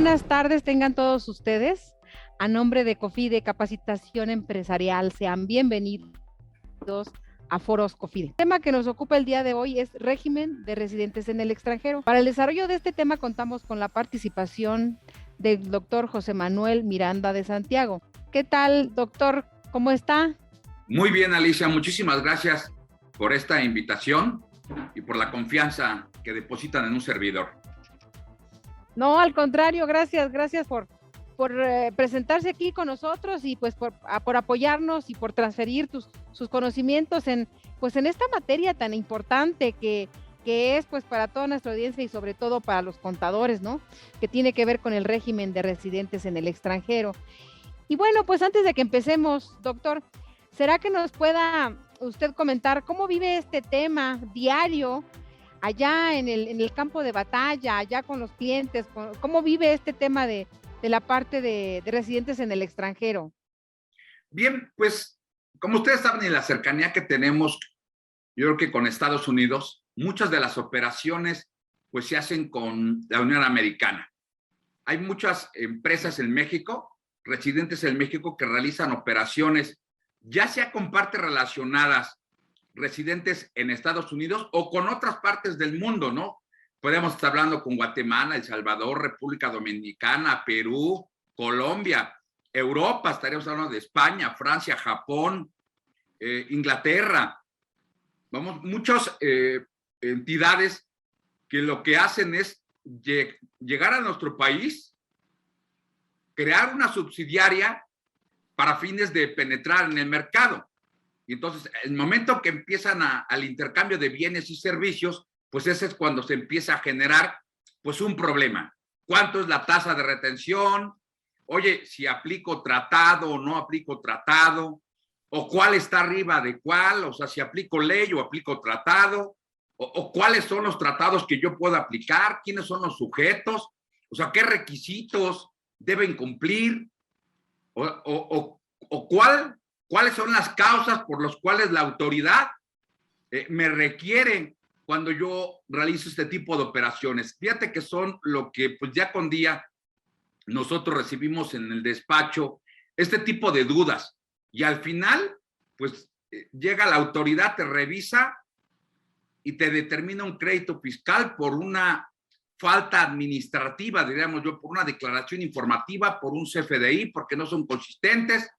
buenas tardes tengan todos ustedes. A nombre de COFIDE Capacitación Empresarial, sean bienvenidos a Foros COFIDE. El tema que nos ocupa el día de hoy es régimen de residentes en el extranjero. Para el desarrollo de este tema contamos con la participación del doctor José Manuel Miranda de Santiago. ¿Qué tal, doctor? ¿Cómo está? Muy bien, Alicia. Muchísimas gracias por esta invitación y por la confianza que depositan en un servidor. No, al contrario, gracias por presentarse aquí con nosotros y pues por apoyarnos y por transferir sus conocimientos en esta materia tan importante que es pues para toda nuestra audiencia y sobre todo para los contadores, ¿no? Que tiene que ver con el régimen de residentes en el extranjero. Y bueno, pues antes de que empecemos, doctor, ¿será que nos pueda usted comentar cómo vive este tema diario allá en el campo de batalla, allá con los clientes? ¿Cómo vive este tema de la parte de residentes en el extranjero? Bien, pues como ustedes saben, en la cercanía que tenemos, yo creo que con Estados Unidos, muchas de las operaciones pues se hacen con la Unión Americana. Hay muchas empresas en México, residentes en México, que realizan operaciones, ya sea con partes relacionadas, residentes en Estados Unidos o con otras partes del mundo, ¿no? Podemos estar hablando con Guatemala, El Salvador, República Dominicana, Perú, Colombia, Europa, estaríamos hablando de España, Francia, Japón, Inglaterra. Vamos, muchas entidades que lo que hacen es llegar a nuestro país, crear una subsidiaria para fines de penetrar en el mercado. Y entonces, el momento que empiezan al intercambio de bienes y servicios, pues ese es cuando se empieza a generar pues un problema. ¿Cuánto es la tasa de retención? Oye, si aplico tratado o no aplico tratado, o cuál está arriba de cuál, o sea, si aplico ley o aplico tratado, o cuáles son los tratados que yo puedo aplicar, quiénes son los sujetos, o sea, qué requisitos deben cumplir, o cuáles son las causas por las cuales la autoridad me requiere cuando yo realizo este tipo de operaciones. Fíjate que son lo que pues ya con día nosotros recibimos en el despacho, este tipo de dudas. Y al final, pues llega la autoridad, te revisa y te determina un crédito fiscal por una falta administrativa, diríamos yo, por una declaración informativa, por un CFDI, porque no son consistentes.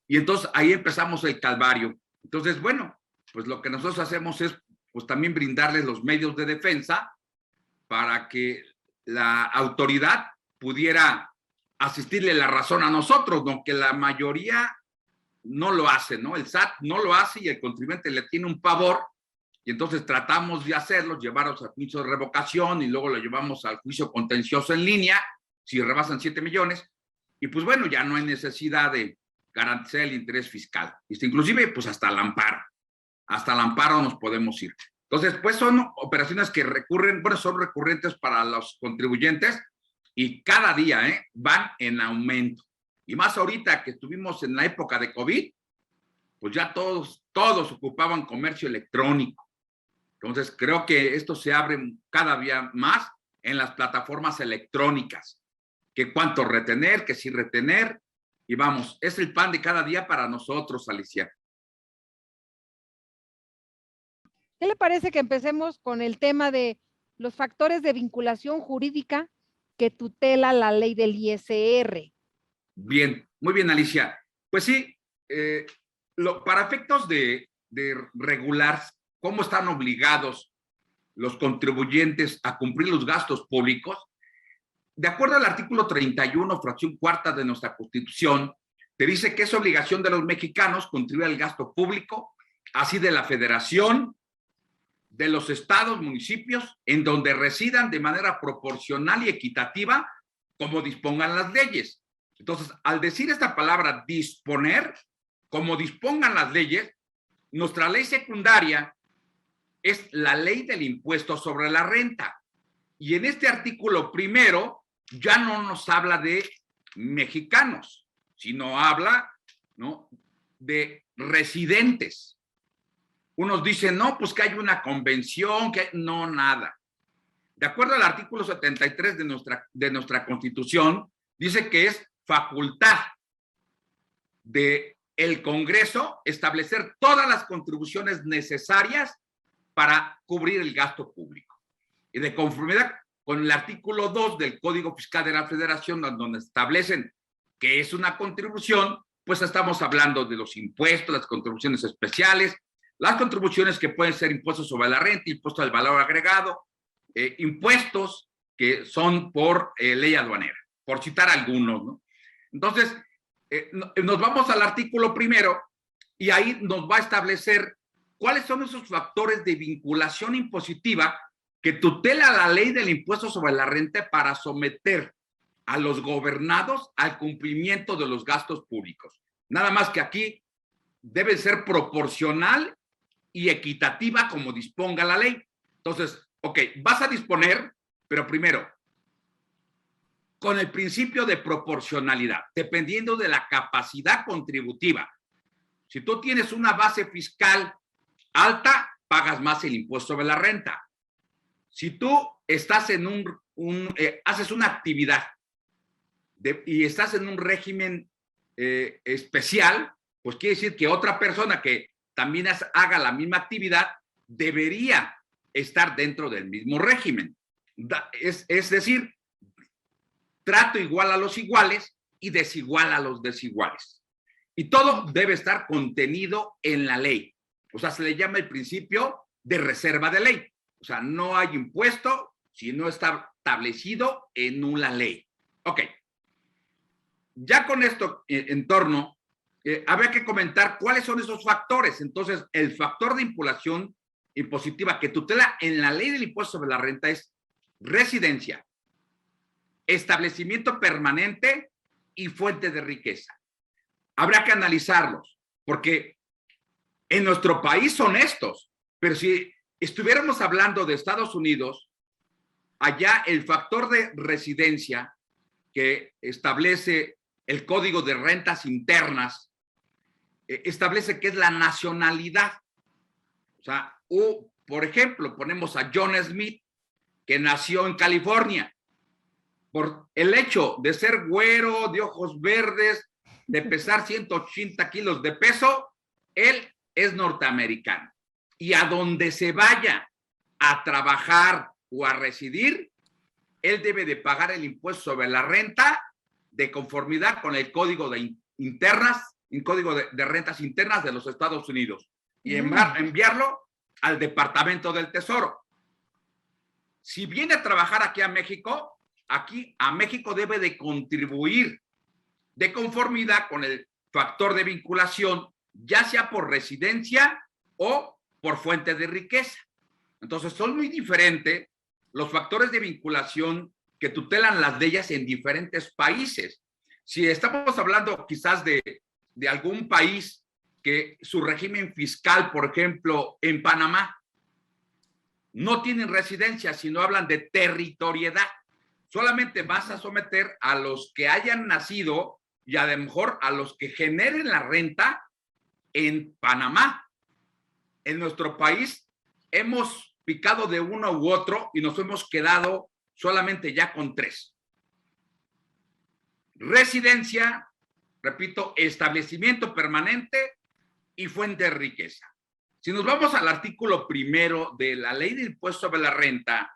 Y entonces ahí empezamos el calvario. Entonces, bueno, pues lo que nosotros hacemos es pues también brindarles los medios de defensa para que la autoridad pudiera asistirle la razón a nosotros, aunque la mayoría no lo hace, ¿no? El SAT no lo hace y el contribuyente le tiene un pavor, y entonces tratamos de hacerlo, llevarlos al juicio de revocación y luego lo llevamos al juicio contencioso en línea, si rebasan 7 millones, y pues bueno, ya no hay necesidad de garantizar el interés fiscal. Inclusive, pues hasta el amparo nos podemos ir. Entonces, pues son operaciones que recurren, bueno, son recurrentes para los contribuyentes y cada día van en aumento. Y más ahorita que estuvimos en la época de COVID, pues ya todos ocupaban comercio electrónico. Entonces, creo que esto se abre cada día más en las plataformas electrónicas. Que cuánto retener, que sí retener. Y vamos, es el pan de cada día para nosotros, Alicia. ¿Qué le parece que empecemos con el tema de los factores de vinculación jurídica que tutela la ley del ISR? Bien, muy bien, Alicia. Pues sí, para efectos de regular cómo están obligados los contribuyentes a cumplir los gastos públicos, de acuerdo al artículo 31, fracción cuarta de nuestra Constitución, te dice que es obligación de los mexicanos contribuir al gasto público, así de la Federación, de los estados, municipios, en donde residan de manera proporcional y equitativa, como dispongan las leyes. Entonces, al decir esta palabra disponer, como dispongan las leyes, nuestra ley secundaria es la ley del impuesto sobre la renta. Y en este artículo primero ya no nos habla de mexicanos, sino habla, ¿no?, de residentes. Unos dicen, no, pues que hay una convención, que no, nada. De acuerdo al artículo 73 de nuestra Constitución, dice que es facultad del Congreso establecer todas las contribuciones necesarias para cubrir el gasto público. Y de conformidad con el artículo 2 del Código Fiscal de la Federación, donde establecen que es una contribución, pues estamos hablando de los impuestos, las contribuciones especiales, las contribuciones que pueden ser impuestos sobre la renta, impuestos al valor agregado, impuestos que son por ley aduanera, por citar algunos, ¿no? Entonces, nos vamos al artículo primero y ahí nos va a establecer cuáles son esos factores de vinculación impositiva que tutela la ley del impuesto sobre la renta para someter a los gobernados al cumplimiento de los gastos públicos. Nada más que aquí debe ser proporcional y equitativa como disponga la ley. Entonces, ok, vas a disponer, pero primero, con el principio de proporcionalidad, dependiendo de la capacidad contributiva. Si tú tienes una base fiscal alta, pagas más el impuesto sobre la renta. Si tú estás en haces una actividad y estás en un régimen especial, pues quiere decir que otra persona que también haga la misma actividad debería estar dentro del mismo régimen. Es decir, trato igual a los iguales y desigual a los desiguales. Y todo debe estar contenido en la ley. O sea, se le llama el principio de reserva de ley. O sea, no hay impuesto si no está establecido en una ley. Ok. Ya con esto en torno, habría que comentar cuáles son esos factores. Entonces, el factor de vinculación impositiva que tutela en la ley del impuesto sobre la renta es residencia, establecimiento permanente y fuente de riqueza. Habrá que analizarlos, porque en nuestro país son estos, pero si estuviéramos hablando de Estados Unidos, allá el factor de residencia que establece el Código de Rentas Internas, establece que es la nacionalidad. O sea, por ejemplo, ponemos a John Smith, que nació en California. Por el hecho de ser güero, de ojos verdes, de pesar 180 kilos de peso, él es norteamericano. Y a donde se vaya a trabajar o a residir, él debe de pagar el impuesto sobre la renta de conformidad con el Código de Rentas Internas de los Estados Unidos y enviarlo al Departamento del Tesoro. Si viene a trabajar aquí a México debe de contribuir de conformidad con el factor de vinculación, ya sea por residencia o por fuente de riqueza. Entonces, son muy diferentes los factores de vinculación que tutelan las leyes en diferentes países. Si estamos hablando quizás de algún país que su régimen fiscal, por ejemplo, en Panamá, no tienen residencia, sino hablan de territorialidad. Solamente vas a someter a los que hayan nacido y a lo mejor a los que generen la renta en Panamá. En nuestro país hemos picado de uno u otro y nos hemos quedado solamente ya con 3. Residencia, repito, establecimiento permanente y fuente de riqueza. Si nos vamos al artículo 1 de la Ley de Impuesto sobre la Renta,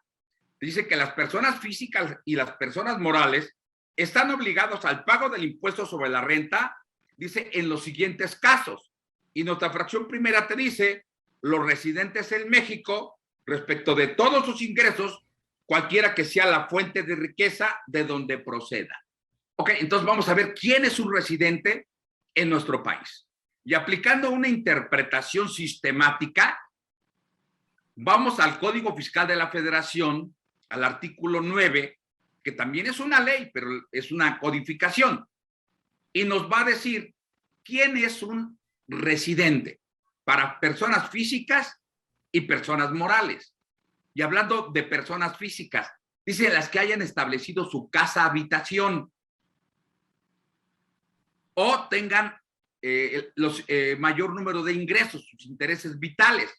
dice que las personas físicas y las personas morales están obligados al pago del impuesto sobre la renta, dice, en los siguientes casos. Y nuestra fracción primera te dice, los residentes en México, respecto de todos sus ingresos, cualquiera que sea la fuente de riqueza de donde proceda. Ok, entonces vamos a ver quién es un residente en nuestro país. Y aplicando una interpretación sistemática, vamos al Código Fiscal de la Federación, al artículo 9, que también es una ley, pero es una codificación. Y nos va a decir quién es un residente para personas físicas y personas morales. Y hablando de personas físicas, dice las que hayan establecido su casa habitación o tengan mayor número de ingresos, sus intereses vitales.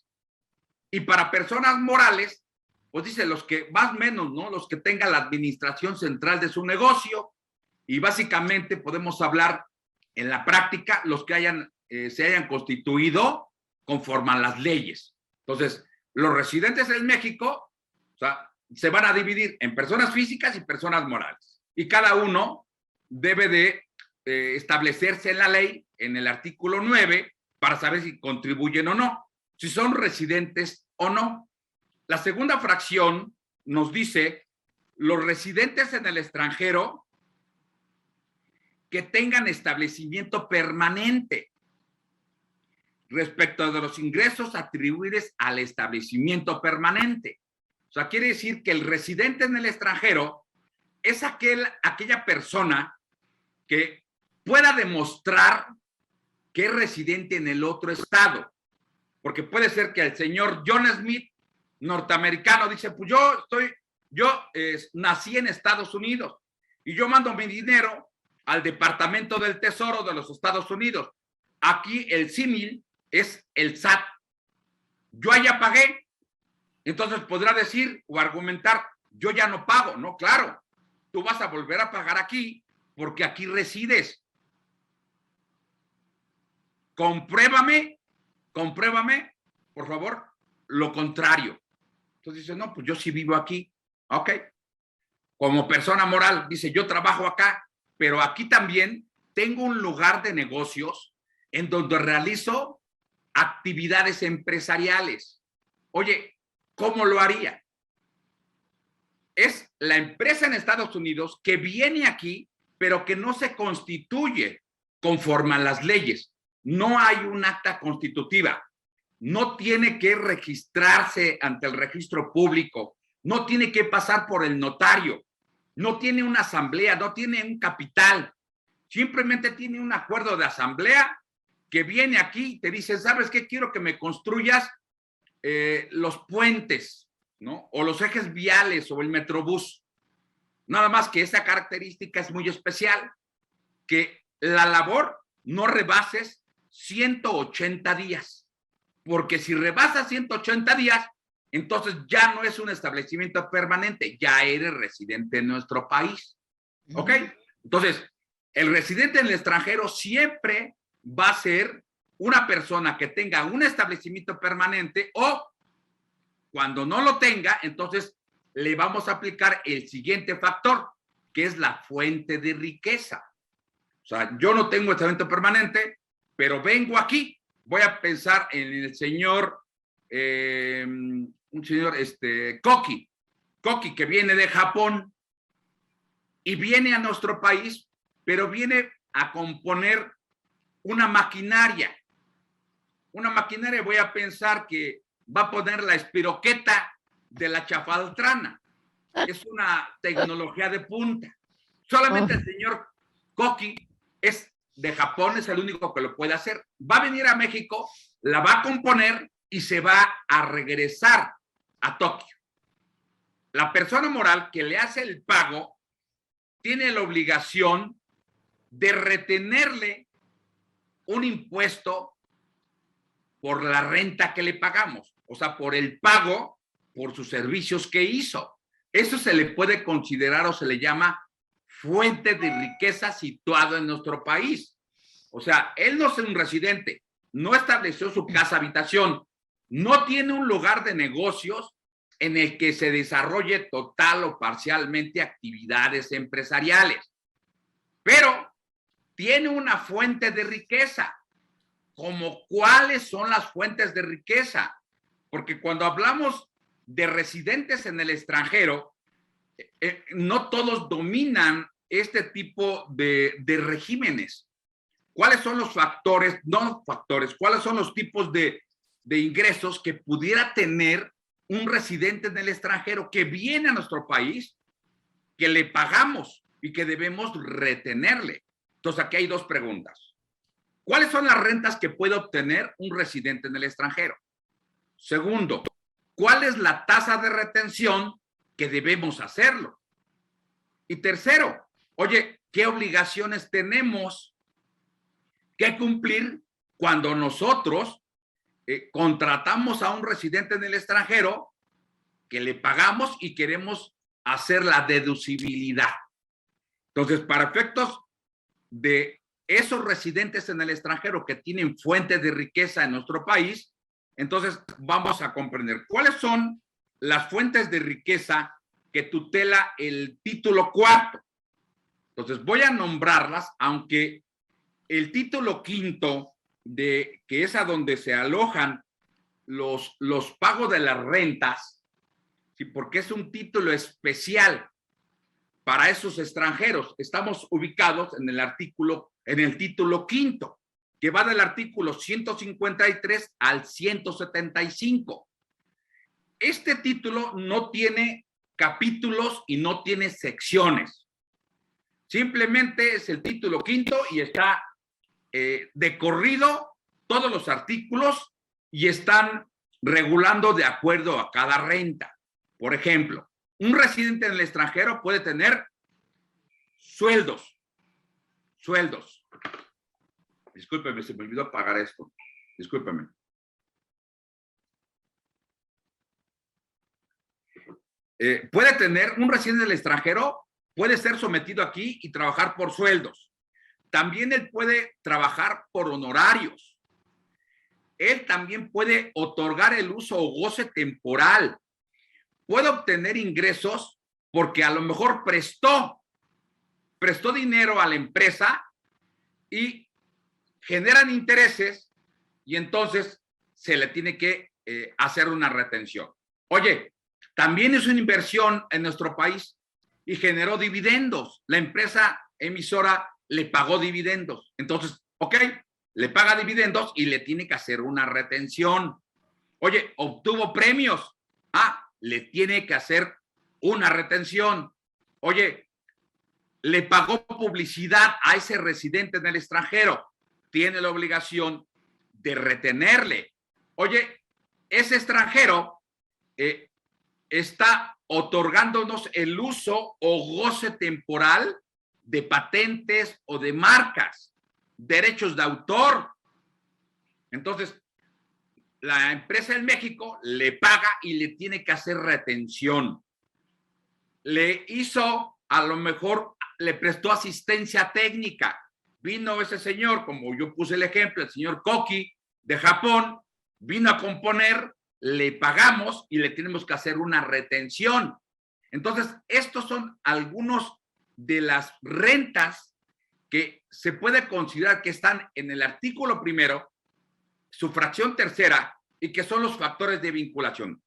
Y para personas morales, pues dice los que más o menos, ¿no? Los que tengan la administración central de su negocio, y básicamente podemos hablar en la práctica los que se hayan constituido conforme a las leyes. Entonces, los residentes en México, o sea, se van a dividir en personas físicas y personas morales. Y cada uno debe de establecerse en la ley, en el artículo 9, para saber si contribuyen o no, si son residentes o no. La segunda fracción nos dice los residentes en el extranjero que tengan establecimiento permanente respecto de los ingresos atribuibles al establecimiento permanente. O sea, quiere decir que el residente en el extranjero es aquella persona que pueda demostrar que es residente en el otro estado. Porque puede ser que el señor John Smith, norteamericano, dice, pues yo nací en Estados Unidos y yo mando mi dinero al Departamento del Tesoro de los Estados Unidos. Aquí el símil es el SAT. Yo allá pagué. Entonces podrá decir o argumentar, yo ya no pago. No, claro, tú vas a volver a pagar aquí porque aquí resides. Compruébame, por favor, lo contrario. Entonces dice, no, pues yo sí vivo aquí. Ok. Como persona moral, dice, yo trabajo acá, pero aquí también tengo un lugar de negocios en donde realizo actividades empresariales. Oye, ¿cómo lo haría? Es la empresa en Estados Unidos que viene aquí, pero que no se constituye conforme a las leyes. No hay un acta constitutiva. No tiene que registrarse ante el registro público. No tiene que pasar por el notario. No tiene una asamblea, no tiene un capital. Simplemente tiene un acuerdo de asamblea que viene aquí y te dice, ¿sabes qué? Quiero que me construyas los puentes, ¿no? O los ejes viales o el metrobús. Nada más que esa característica es muy especial, que la labor no rebases 180 días. Porque si rebasas 180 días, entonces ya no es un establecimiento permanente, ya eres residente en nuestro país. ¿Ok? Entonces, el residente en el extranjero siempre va a ser una persona que tenga un establecimiento permanente o cuando no lo tenga, entonces le vamos a aplicar el siguiente factor, que es la fuente de riqueza. O sea, yo no tengo establecimiento permanente, pero vengo aquí. Voy a pensar en el señor, un señor, Koki, que viene de Japón y viene a nuestro país, pero viene a componer una maquinaria. Una maquinaria, voy a pensar que va a poner la espiroqueta de la Chafaltrana. Es una tecnología de punta. Solamente el señor Koki es de Japón, es el único que lo puede hacer. Va a venir a México, la va a componer y se va a regresar a Tokio. La persona moral que le hace el pago tiene la obligación de retenerle un impuesto por la renta que le pagamos, o sea, por el pago por sus servicios que hizo. Eso se le puede considerar o se le llama fuente de riqueza situado en nuestro país. O sea, él no es un residente, no estableció su casa habitación, no tiene un lugar de negocios en el que se desarrolle total o parcialmente actividades empresariales, pero tiene una fuente de riqueza. ¿Cómo cuáles son las fuentes de riqueza? Porque cuando hablamos de residentes en el extranjero, no todos dominan este tipo de regímenes. ¿Cuáles son los factores, no factores, cuáles son los tipos de ingresos que pudiera tener un residente en el extranjero que viene a nuestro país, que le pagamos y que debemos retenerle? Entonces, aquí hay dos preguntas. ¿Cuáles son las rentas que puede obtener un residente en el extranjero? Segundo, ¿cuál es la tasa de retención que debemos hacerlo? Y tercero, oye, ¿qué obligaciones tenemos que cumplir cuando nosotros contratamos a un residente en el extranjero que le pagamos y queremos hacer la deducibilidad. Entonces, para efectos de esos residentes en el extranjero que tienen fuentes de riqueza en nuestro país, entonces vamos a comprender cuáles son las fuentes de riqueza que tutela el título cuarto. Entonces voy a nombrarlas, aunque el título quinto, que es a donde se alojan los pagos de las rentas, ¿sí? Porque es un título especial para esos extranjeros. Estamos ubicados en el título quinto, que va del artículo 153 al 175. Este título no tiene capítulos y no tiene secciones. Simplemente es el título quinto y está de corrido todos los artículos y están regulando de acuerdo a cada renta. Por ejemplo, un residente en el extranjero puede tener sueldos. Discúlpeme, se me olvidó apagar esto. Discúlpeme. Puede tener un residente del extranjero, puede ser sometido aquí y trabajar por sueldos. También él puede trabajar por honorarios. Él también puede otorgar el uso o goce temporal. Puede obtener ingresos porque a lo mejor prestó dinero a la empresa y generan intereses y entonces se le tiene que hacer una retención. Oye, también es una inversión en nuestro país y generó dividendos. La empresa emisora le pagó dividendos. Entonces, ok, le paga dividendos y le tiene que hacer una retención. Oye, obtuvo premios. Le tiene que hacer una retención. Oye, le pagó publicidad a ese residente en el extranjero. Tiene la obligación de retenerle. Oye, ese extranjero está otorgándonos el uso o goce temporal de patentes o de marcas, derechos de autor. Entonces, la empresa en México le paga y le tiene que hacer retención. Le hizo, a lo mejor, le prestó asistencia técnica. Vino ese señor, como yo puse el ejemplo, el señor Koki de Japón, vino a componer, le pagamos y le tenemos que hacer una retención. Entonces, estos son algunos de las rentas que se puede considerar que están en el artículo primero, su fracción tercera, y que son los factores de vinculación.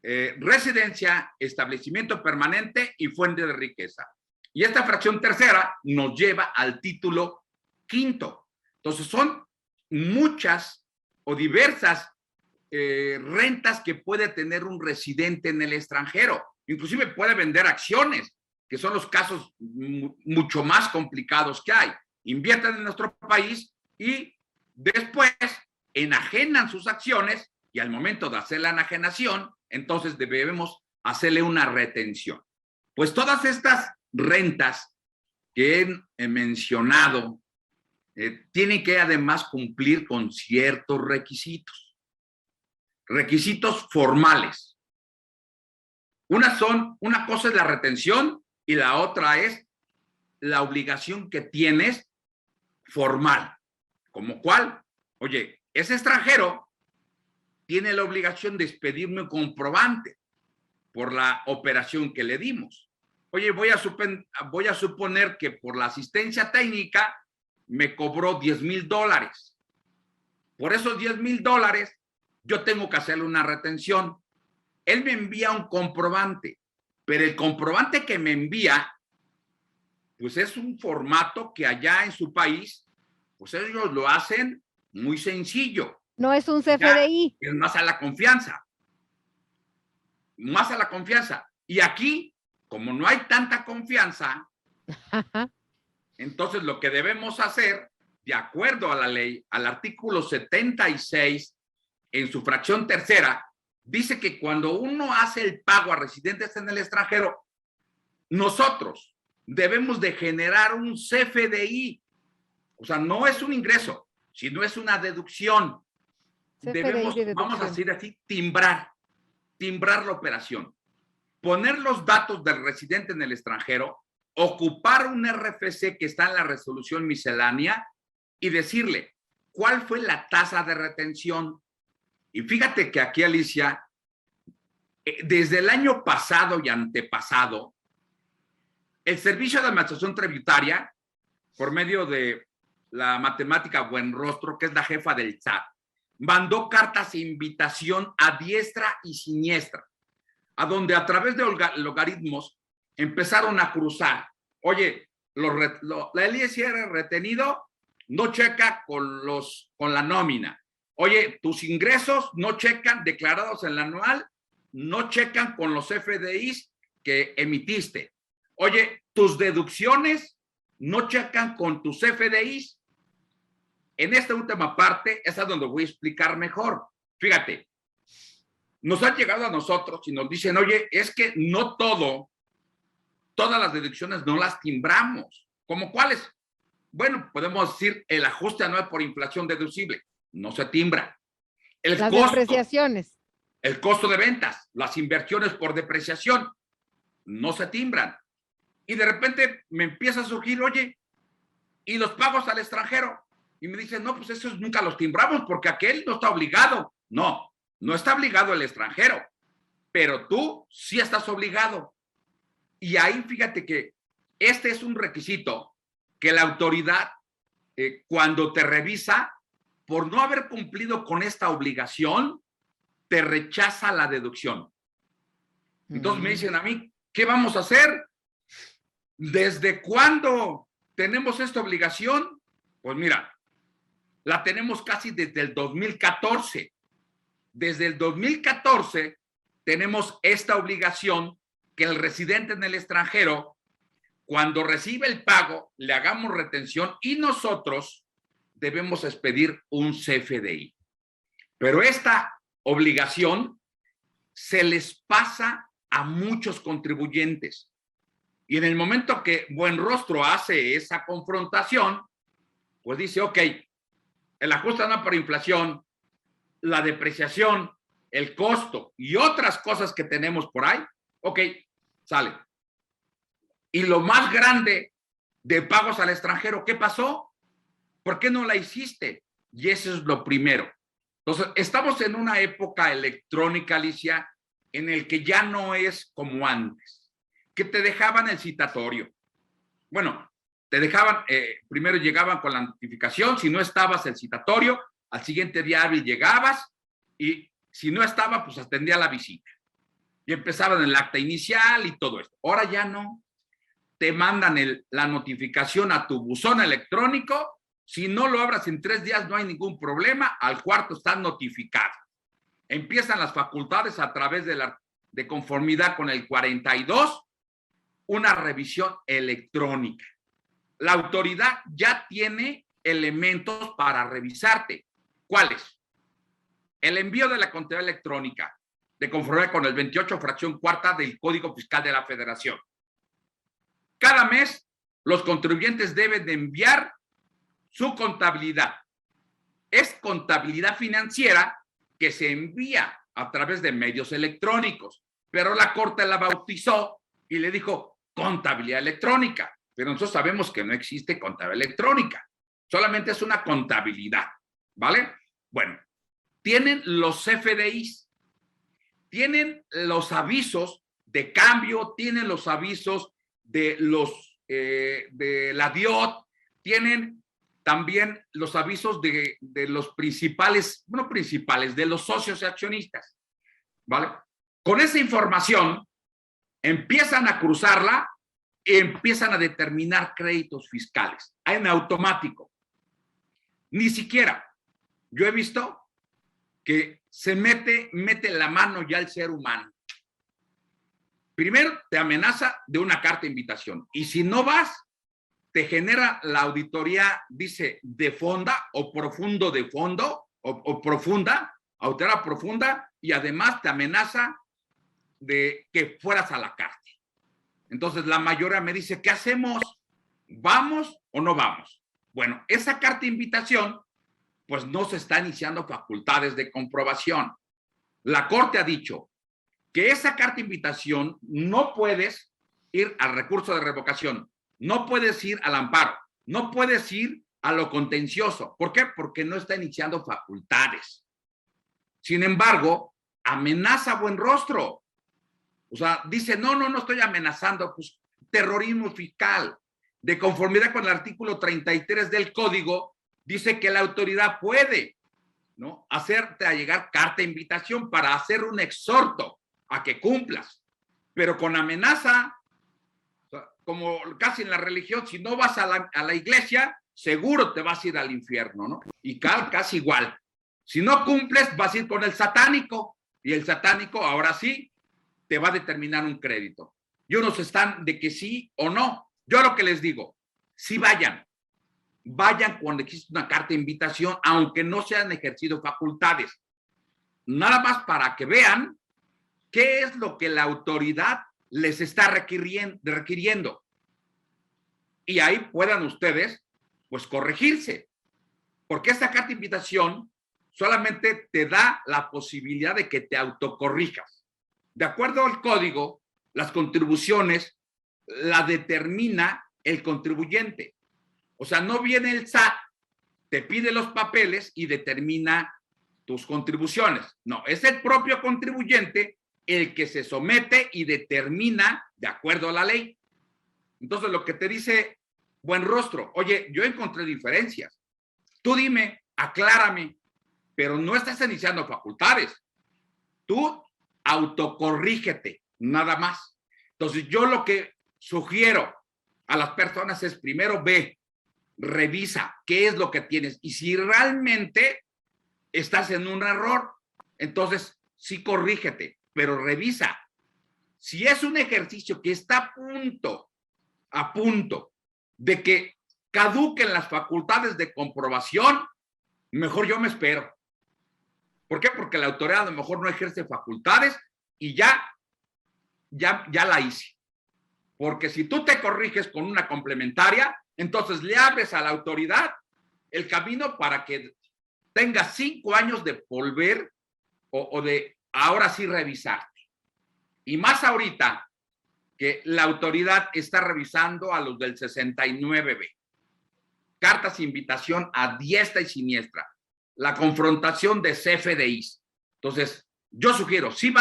Residencia, establecimiento permanente y fuente de riqueza. Y esta fracción tercera nos lleva al título quinto. Entonces son muchas o diversas rentas que puede tener un residente en el extranjero. Inclusive puede vender acciones, que son los casos mucho más complicados que hay. Invierten en nuestro país y después enajenan sus acciones y al momento de hacer la enajenación, entonces debemos hacerle una retención. Pues todas estas rentas que he mencionado tienen que además cumplir con ciertos requisitos formales. Una cosa es la retención y la otra es la obligación que tienes formal. ¿Como cuál? Oye, ese extranjero tiene la obligación de expedirme un comprobante por la operación que le dimos. Oye, voy a suponer que por la asistencia técnica me cobró $10,000. Por esos $10,000 yo tengo que hacerle una retención. Él me envía un comprobante, pero el comprobante que me envía, pues es un formato que allá en su país, pues ellos lo hacen muy sencillo. No es un CFDI. Es más a la confianza. Más a la confianza. Y aquí, como no hay tanta confianza, entonces lo que debemos hacer, de acuerdo a la ley, al artículo 76, en su fracción tercera, dice que cuando uno hace el pago a residentes en el extranjero, nosotros debemos de generar un CFDI. O sea, no es un ingreso, sino es una deducción. Vamos a decir así, timbrar timbrar la operación, poner los datos del residente en el extranjero, ocupar un RFC que está en la resolución miscelánea y decirle cuál fue la tasa de retención. Y fíjate que aquí, Alicia, desde el año pasado y antepasado, el Servicio de Administración Tributaria, por medio de la matemática Buenrostro, que es la jefa del SAT, mandó cartas de invitación a diestra y siniestra, a donde a través de logaritmos empezaron a cruzar. Oye, el ISR retenido no checa con la nómina. Oye, tus ingresos no checan declarados en la anual, no checan con los FDIs que emitiste. Oye, tus deducciones no checan con tus FDIs. En esta última parte es a donde voy a explicar mejor. Fíjate, nos han llegado a nosotros y nos dicen, oye, es que no todas las deducciones no las timbramos. ¿Cómo cuáles? Bueno, podemos decir el ajuste anual por inflación deducible. No se timbra. Las depreciaciones. El costo de ventas, las inversiones por depreciación, no se timbran. Y de repente me empieza a surgir, oye, ¿y los pagos al extranjero? Y me dicen, no, pues esos nunca los timbramos porque aquel no está obligado. No, no está obligado el extranjero, pero tú sí estás obligado. Y ahí fíjate que este es un requisito que la autoridad, cuando te revisa, por no haber cumplido con esta obligación, te rechaza la deducción. Entonces me dicen a mí, ¿qué vamos a hacer? ¿Desde cuándo tenemos esta obligación? Pues mira, la tenemos casi desde el 2014. Desde el 2014 tenemos esta obligación que el residente en el extranjero, cuando recibe el pago, le hagamos retención y nosotros debemos expedir un CFDI. Pero esta obligación se les pasa a muchos contribuyentes. Y en el momento que Buenrostro hace esa confrontación, pues dice, ok, el ajuste anual por inflación, la depreciación, el costo y otras cosas que tenemos por ahí, ok, sale. Y lo más grande de pagos al extranjero, ¿qué pasó? ¿Por qué no la hiciste? Y eso es lo primero. Entonces, estamos en una época electrónica, Alicia, en el que ya no es como antes, que te dejaban el citatorio. Bueno, te dejaban, primero llegaban con la notificación, si no estabas el citatorio, al siguiente día hábil llegabas y si no estaba, pues atendía la visita. Y empezaban el acta inicial y todo esto. Ahora ya no. Te mandan la notificación a tu buzón electrónico. Si no lo abras en 3 días, no hay ningún problema. Al cuarto estás notificado. Empiezan las facultades a través de conformidad con el 42, una revisión electrónica. La autoridad ya tiene elementos para revisarte. ¿Cuáles? El envío de la contabilidad electrónica, de conformidad con el 28, fracción cuarta del Código Fiscal de la Federación. Cada mes, los contribuyentes deben de enviar su contabilidad. Es contabilidad financiera que se envía a través de medios electrónicos, pero la Corte la bautizó y le dijo contabilidad electrónica. Pero nosotros sabemos que no existe contabilidad electrónica, solamente es una contabilidad, ¿vale? Bueno, tienen los CFDIs, tienen los avisos de cambio, tienen los avisos de la DIOT, tienen también los avisos de los principales, bueno, principales, de los socios y accionistas, ¿vale? Con esa información empiezan a cruzarla y empiezan a determinar créditos fiscales en automático. Ni siquiera yo he visto que se mete la mano ya el ser humano. Primero te amenaza de una carta de invitación y si no vas, te genera la auditoría, dice, de fonda o profundo de fondo o profunda, auditoría profunda, y además te amenaza de que fueras a la cárcel. Entonces la mayoría me dice, ¿qué hacemos? ¿Vamos o no vamos? Bueno, esa carta de invitación, pues no se está iniciando facultades de comprobación. La Corte ha dicho, que esa carta de invitación no puedes ir al recurso de revocación, no puedes ir al amparo, no puedes ir a lo contencioso. ¿Por qué? Porque no está iniciando facultades. Sin embargo, amenaza Buenrostro. O sea, dice, no estoy amenazando, pues terrorismo fiscal. De conformidad con el artículo 33 del código, dice que la autoridad puede, ¿no?, hacerte llegar carta de invitación para hacer un exhorto a que cumplas, pero con amenaza, o sea, como casi en la religión, si no vas a la iglesia, seguro te vas a ir al infierno, ¿no? Y casi igual. Si no cumples, vas a ir con el satánico, y el satánico, ahora sí, te va a determinar un crédito. Y unos están de que sí o no. Yo lo que les digo, sí vayan cuando existe una carta de invitación, aunque no se han ejercido facultades. Nada más para que vean qué es lo que la autoridad les está requiriendo. Y ahí puedan ustedes, pues, corregirse. Porque esta carta de invitación solamente te da la posibilidad de que te autocorrijas. De acuerdo al código, las contribuciones la determina el contribuyente. O sea, no viene el SAT, te pide los papeles y determina tus contribuciones. No, es el propio contribuyente el que se somete y determina de acuerdo a la ley. Entonces, lo que te dice Buenrostro, oye, yo encontré diferencias. Tú dime, aclárame, pero no estás iniciando facultades. Tú autocorrígete, nada más. Entonces, yo lo que sugiero a las personas es primero ve, revisa qué es lo que tienes y si realmente estás en un error, entonces sí corrígete, pero revisa. Si es un ejercicio que está a punto de que caduquen las facultades de comprobación, mejor yo me espero. ¿Por qué? Porque la autoridad a lo mejor no ejerce facultades y ya la hice. Porque si tú te corriges con una complementaria, entonces le abres a la autoridad el camino para que tenga 5 años de volver o de ahora sí revisarte. Y más ahorita que la autoridad está revisando a los del 69B. Cartas de invitación a diestra y siniestra. La confrontación de CFDIs. Entonces, yo sugiero, si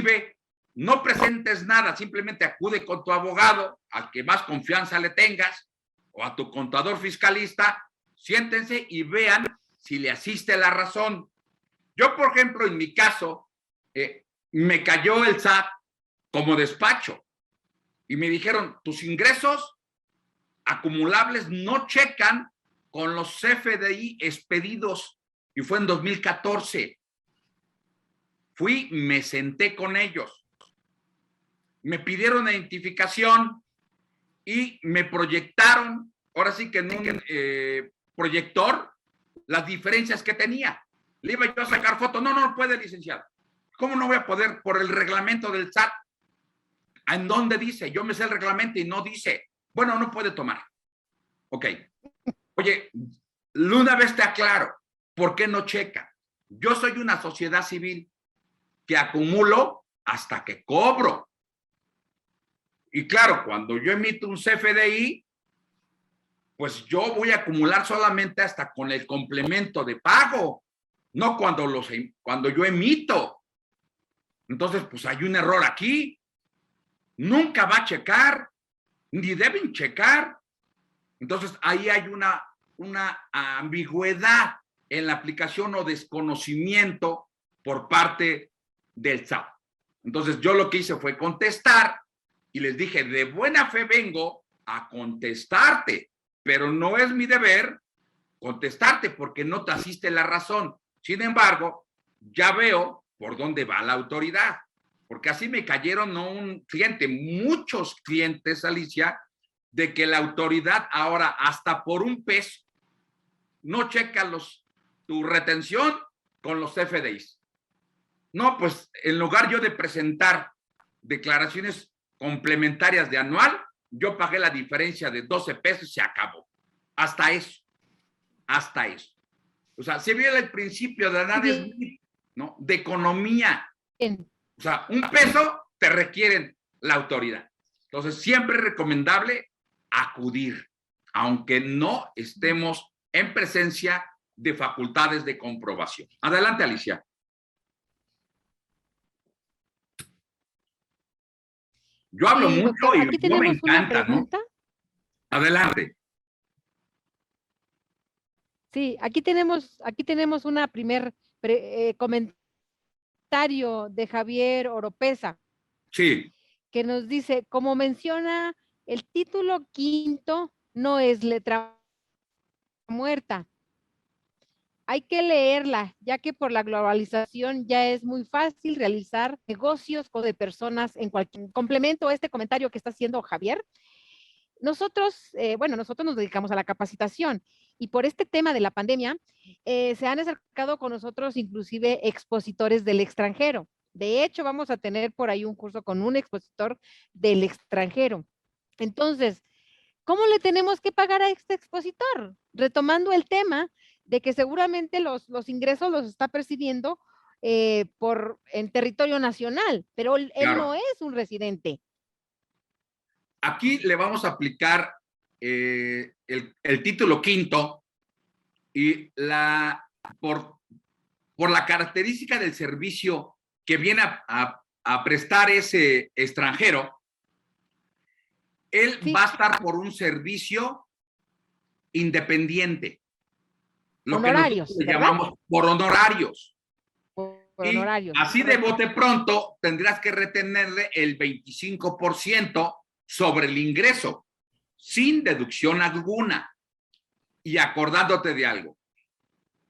ve, no presentes nada, simplemente acude con tu abogado, al que más confianza le tengas, o a tu contador fiscalista, siéntense y vean si le asiste la razón. Yo, por ejemplo, en mi caso, me cayó el SAT como despacho y me dijeron, tus ingresos acumulables no checan con los CFDI expedidos, y fue en 2014. Fui, me senté con ellos, me pidieron identificación y me proyectaron, ahora sí que en un proyector, las diferencias que tenía. Le iba yo a sacar foto, no puede, licenciado. ¿Cómo no voy a poder? Por el reglamento del SAT. ¿En dónde dice? Yo me sé el reglamento y no dice. Bueno, no puede tomar. Ok. Oye, una vez te aclaro, ¿por qué no checa? Yo soy una sociedad civil que acumulo hasta que cobro. Y claro, cuando yo emito un CFDI, pues yo voy a acumular solamente hasta con el complemento de pago, no cuando yo emito. Entonces, pues hay un error aquí. Nunca va a checar, ni deben checar. Entonces, ahí hay una ambigüedad en la aplicación o desconocimiento por parte del SAT. Entonces, yo lo que hice fue contestar y les dije, de buena fe vengo a contestarte, pero no es mi deber contestarte porque no te asiste la razón. Sin embargo, ya veo por dónde va la autoridad, porque así me cayeron no un cliente, muchos clientes, Alicia, de que la autoridad ahora hasta por un peso no checa tu retención con los FDIs. No, pues en lugar yo de presentar declaraciones complementarias de anual, yo pagué la diferencia de 12 pesos y se acabó. Hasta eso. O sea, se vio el principio de Adam Smith, ¿no? De economía. Bien. O sea, un peso te requieren la autoridad. Entonces, siempre es recomendable acudir, aunque no estemos en presencia de facultades de comprobación. Adelante, Alicia. Yo hablo mucho doctor, y aquí no me tenemos una encanta, ¿no? pregunta. Adelante. Sí, aquí tenemos una comentario de Javier Oropesa, Sí. que nos dice, como menciona, el título quinto no es letra muerta. Hay que leerla, ya que por la globalización ya es muy fácil realizar negocios con de personas en cualquier complemento a este comentario que está haciendo Javier. Nosotros nos dedicamos a la capacitación y por este tema de la pandemia se han acercado con nosotros inclusive expositores del extranjero. De hecho, vamos a tener por ahí un curso con un expositor del extranjero. Entonces, ¿cómo le tenemos que pagar a este expositor? Retomando el tema de que seguramente los ingresos los está percibiendo en territorio nacional, pero él Claro. no es un residente. Aquí le vamos a aplicar el título quinto y por la característica del servicio que viene a prestar ese extranjero, él Sí, va a estar por un servicio independiente, lo que nosotros honorarios, le ¿verdad? llamamos por honorarios. Por Y honorarios, así de correcto. bote pronto tendrás que retenerle el 25% sobre el ingreso, sin deducción alguna. Y acordándote de algo,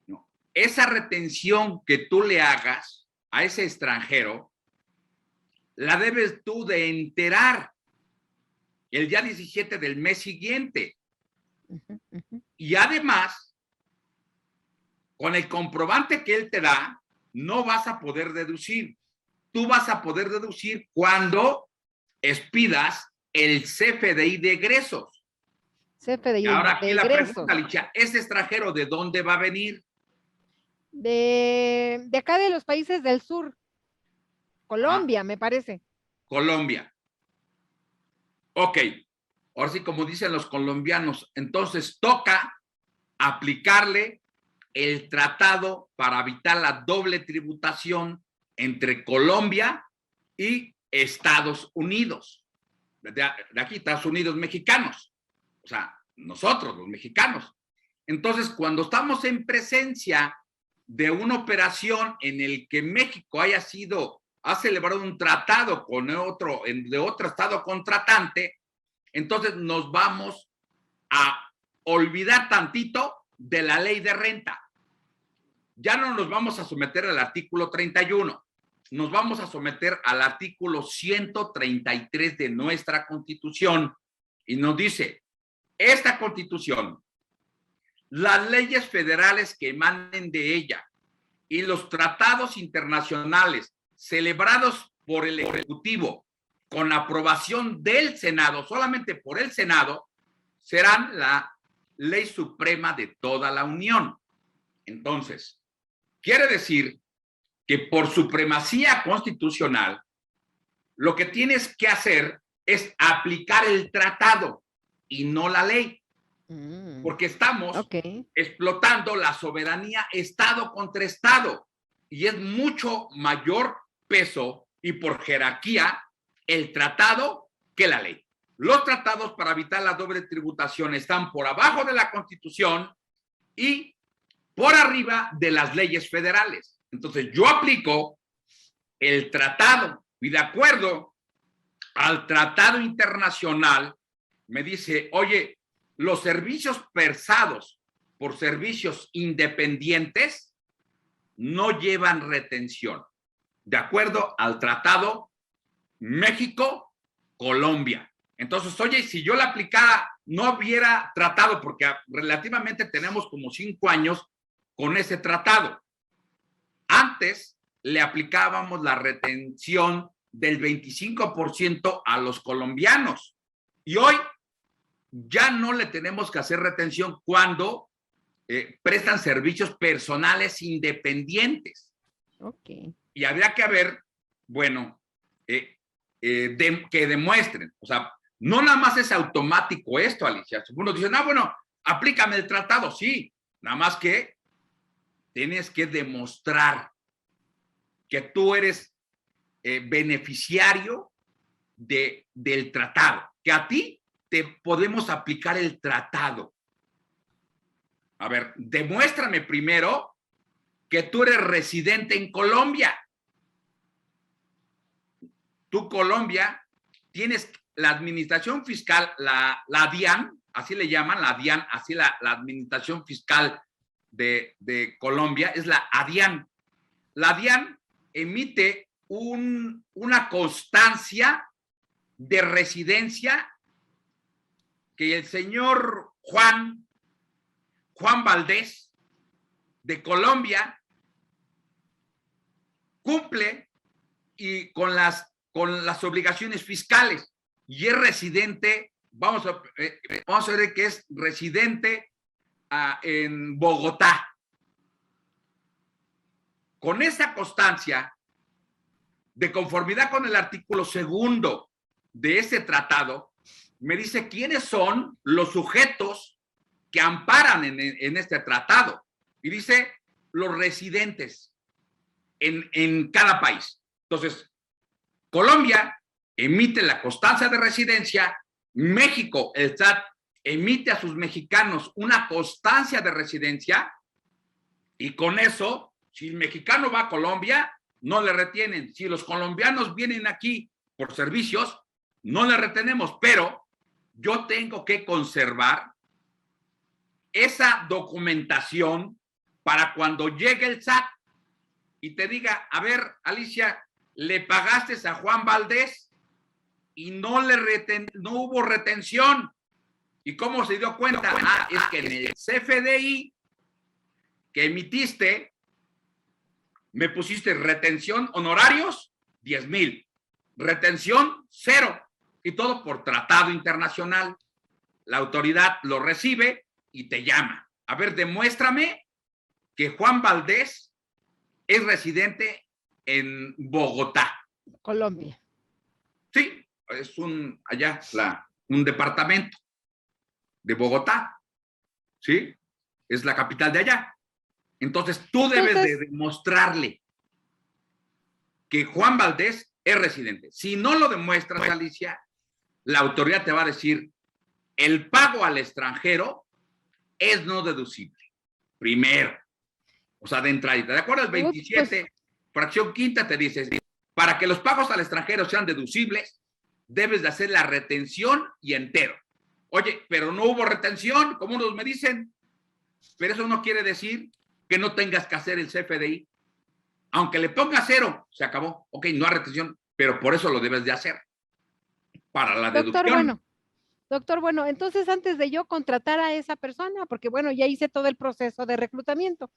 ¿no? Esa retención que tú le hagas a ese extranjero, la debes tú de enterar el día 17 del mes siguiente. Y además, con el comprobante que él te da, no vas a poder deducir. Tú vas a poder deducir cuando expidas el CFDI de egresos. CFDI Y ahora de aquí la pregunta, egresos. Licha, ¿ese extranjero de dónde va a venir? De acá de los países del sur, Ah, Colombia, me parece. Colombia. Ok, ahora sí, como dicen los colombianos, entonces toca aplicarle el tratado para evitar la doble tributación entre Colombia y Estados Unidos. De aquí, Estados Unidos mexicanos. O sea, nosotros, los mexicanos. Entonces, cuando estamos en presencia de una operación en el que México ha celebrado un tratado con de otro estado contratante, entonces nos vamos a olvidar tantito de la ley de renta. Ya no nos vamos a someter al artículo 31, nos vamos a someter al artículo 133 de nuestra Constitución y nos dice, esta Constitución, las leyes federales que emanen de ella y los tratados internacionales celebrados por el Ejecutivo con aprobación del Senado, solamente por el Senado, serán la ley suprema de toda la Unión. Entonces, quiere decir que por supremacía constitucional, lo que tienes que hacer es aplicar el tratado y no la ley, porque estamos explotando la soberanía Estado contra Estado y es mucho mayor peso y por jerarquía el tratado que la ley. Los tratados para evitar la doble tributación están por abajo de la Constitución y por arriba de las leyes federales. Entonces yo aplico el tratado y de acuerdo al tratado internacional me dice, oye, los servicios prestados por servicios independientes no llevan retención. De acuerdo al tratado México-Colombia. Entonces, oye, si yo la aplicara, no hubiera tratado, porque relativamente tenemos como 5 años con ese tratado. Antes le aplicábamos la retención del 25% a los colombianos y hoy ya no le tenemos que hacer retención cuando prestan servicios personales independientes. Okay. Y habría que ver bueno, que demuestren. O sea, no nada más es automático esto, Alicia. Uno dice, no, bueno, aplícame el tratado. Sí, nada más que tienes que demostrar que tú eres beneficiario del tratado, que a ti te podemos aplicar el tratado. A ver, demuéstrame primero que tú eres residente en Colombia. Tú, Colombia, tienes la administración fiscal, la DIAN, así le llaman, la DIAN, así la administración fiscal de Colombia, es la ADIAN. La DIAN emite una constancia de residencia que el señor Juan Valdés de Colombia cumple y con las obligaciones fiscales y es residente, vamos a ver que es residente en Bogotá. Con esa constancia, de conformidad con el artículo 2 de ese tratado, me dice quiénes son los sujetos que amparan en este tratado. Y dice los residentes en cada país. Entonces, Colombia emite la constancia de residencia, México, el SAT, emite a sus mexicanos una constancia de residencia y con eso, si el mexicano va a Colombia, no le retienen. Si los colombianos vienen aquí por servicios, no le retenemos, pero yo tengo que conservar esa documentación para cuando llegue el SAT y te diga, a ver, Alicia, le pagaste a Juan Valdés y no hubo retención. ¿Y cómo se dio cuenta? Es que en el CFDI que emitiste, me pusiste retención honorarios, 10,000. Retención, 0. Y todo por tratado internacional. La autoridad lo recibe y te llama. A ver, demuéstrame que Juan Valdés es residente en Bogotá. Colombia. Sí, es un departamento de Bogotá. ¿Sí? Es la capital de allá. Entonces, tú debes de demostrarle que Juan Valdés es residente. Si no lo demuestras, Alicia, la autoridad te va a decir, el pago al extranjero es no deducible. Primero. O sea, de entrada. ¿De acuerdo? El 27, fracción quinta, te dice, para que los pagos al extranjero sean deducibles, debes de hacer la retención y entero. Oye, pero no hubo retención, como unos me dicen. Pero eso no quiere decir que no tengas que hacer el CFDI. Aunque le ponga 0, se acabó. Ok, no hay retención, pero por eso lo debes de hacer. Para la deducción. Doctor, bueno, entonces antes de yo contratar a esa persona, porque bueno, ya hice todo el proceso de reclutamiento,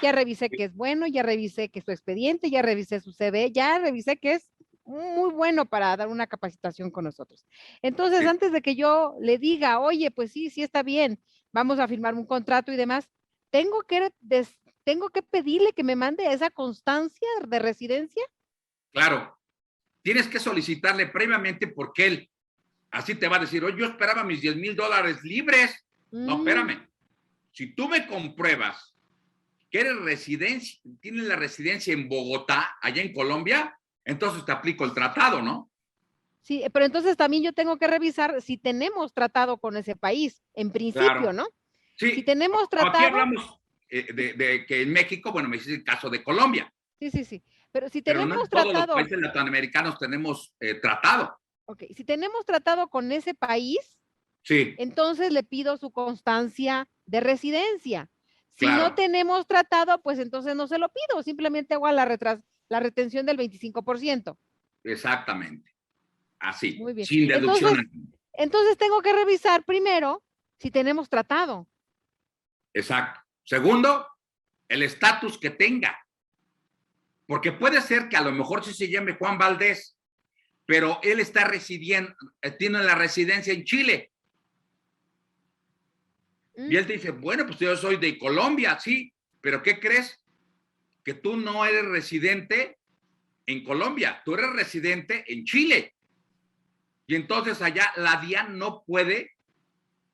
ya revisé que es bueno, ya revisé que su expediente, ya revisé su CV, ya revisé que es muy bueno para dar una capacitación con nosotros. Entonces, antes de que yo le diga, oye, pues sí, sí está bien, vamos a firmar un contrato y demás, tengo que pedirle que me mande esa constancia de residencia. Claro, tienes que solicitarle previamente porque él así te va a decir, oye, yo esperaba mis $10,000 libres. No, espérame. Si tú me compruebas que eres residente, tienes la residencia en Bogotá, allá en Colombia, entonces te aplico el tratado, ¿no? Sí, pero entonces también yo tengo que revisar si tenemos tratado con ese país, en principio, claro, ¿no? Sí. Si tenemos tratado. Aquí hablamos de que en México, bueno, me dices el caso de Colombia. Sí. Pero si tenemos no tratado. Todos los países latinoamericanos tenemos tratado. Ok, si tenemos tratado con ese país, sí, entonces le pido su constancia de residencia. Si claro, no tenemos tratado, pues entonces no se lo pido, simplemente hago la retención del 25%. Exactamente, así, muy bien, sin deducción. Entonces tengo que revisar primero si tenemos tratado. Exacto. Segundo, el estatus que tenga. Porque puede ser que a lo mejor sí se llame Juan Valdés, pero él está residiendo, tiene la residencia en Chile. Y él te dice, bueno, pues yo soy de Colombia, sí, pero ¿qué crees? Que tú no eres residente en Colombia, tú eres residente en Chile. Y entonces allá la DIAN no puede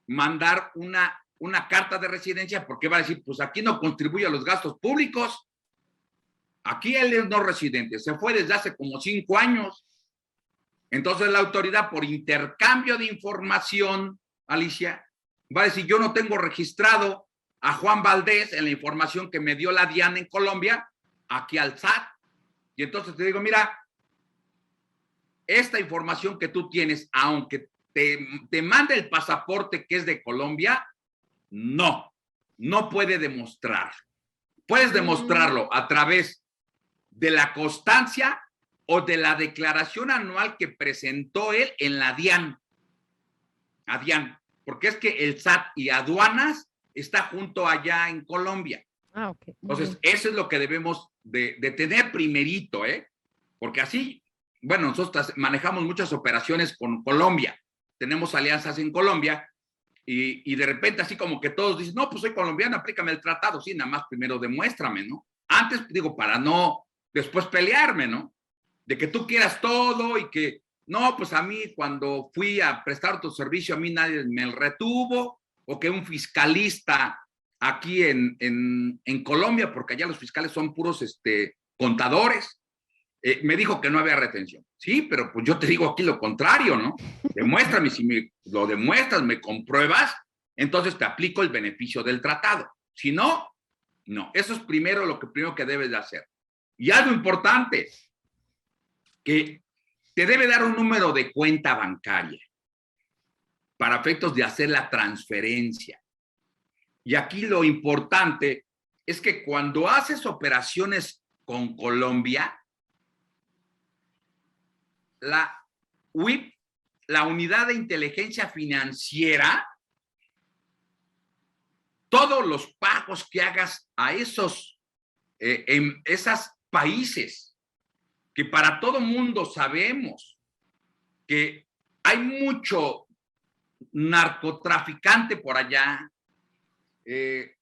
mandar una carta de residencia porque va a decir, pues aquí no contribuye a los gastos públicos. Aquí él es no residente, se fue desde hace como 5 años. Entonces la autoridad, por intercambio de información, Alicia, va a decir, yo no tengo registrado a Juan Valdés en la información que me dio la DIAN en Colombia, aquí al SAT. Y entonces te digo, mira, esta información que tú tienes, aunque te mande el pasaporte que es de Colombia, no puede demostrar. Puedes demostrarlo a través de la constancia o de la declaración anual que presentó él en la DIAN. A DIAN, porque es que el SAT y aduanas está junto allá en Colombia. Okay. Entonces, eso es lo que debemos de tener primerito, porque así, bueno, nosotros manejamos muchas operaciones con Colombia, tenemos alianzas en Colombia, y de repente así como que todos dicen, no, pues soy colombiano, aplícame el tratado. Sí, nada más primero demuéstrame, ¿no? Antes, digo, para no después pelearme, ¿no? De que tú quieras todo y que, no, pues a mí cuando fui a prestar tu servicio, a mí nadie me retuvo, o que un fiscalista aquí en Colombia, porque allá los fiscales son puros contadores, me dijo que no había retención. Sí, pero pues yo te digo aquí lo contrario, ¿no? Demuéstrame, si me lo demuestras, me compruebas, entonces te aplico el beneficio del tratado. Si no, no. Eso es lo primero que debes de hacer. Y algo importante, que te debe dar un número de cuenta bancaria para efectos de hacer la transferencia. Y aquí lo importante es que cuando haces operaciones con Colombia, la UIF, la Unidad de Inteligencia Financiera, todos los pagos que hagas a esos países, que para todo mundo sabemos que hay mucho narcotraficante por allá,